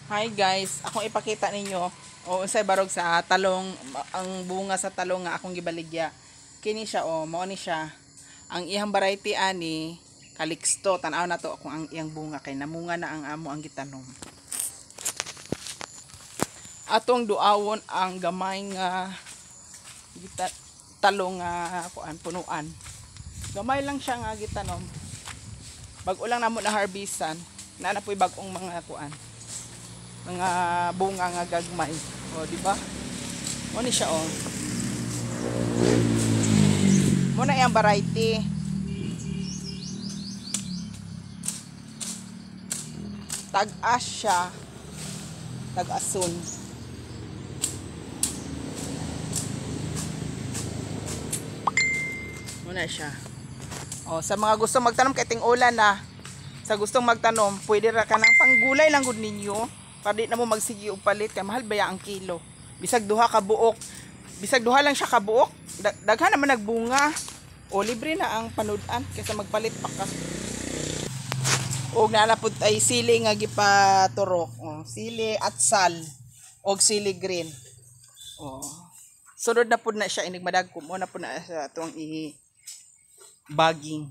Hi guys, akong ipakita ninyo o unsay barog sa talong, ang bunga sa talong nga akong gibaligya. Kini siya mao ni siya. Ang iyang variety ani Calixto. Tan-aw na to kung ang iyang bunga kay namunga na ang amo ang gitanom. Atong duawon ang gamay nga talong nga punuan. Gamay lang siya nga gitanom. Bag-o lang namo na harbisan, na po'y bag-ong mga mga bunga nga gagmay. O, di ba? Mo ni siya Mo na yang variety. Tag-as siya. Tag-asun. Mo na siya. O, sa mga gusto magtanom kay ting ulan na, sa gustong magtanom, pwede ra ka nang panggulay lang gud ninyo. Para di na mo magsigi og palit kay mahal baya ang kilo. Bisag duha ka buok. Bisag duha lang siya ka buok, daghan naman nagbunga. O libre na ang panudan kaysa magpalit pa ka. Og nalapod ay sili nga gipaturok. O, sili at sal og sili green. O. Sunod na pud na siya inig madagko mo na pud na sa tuang i bagging.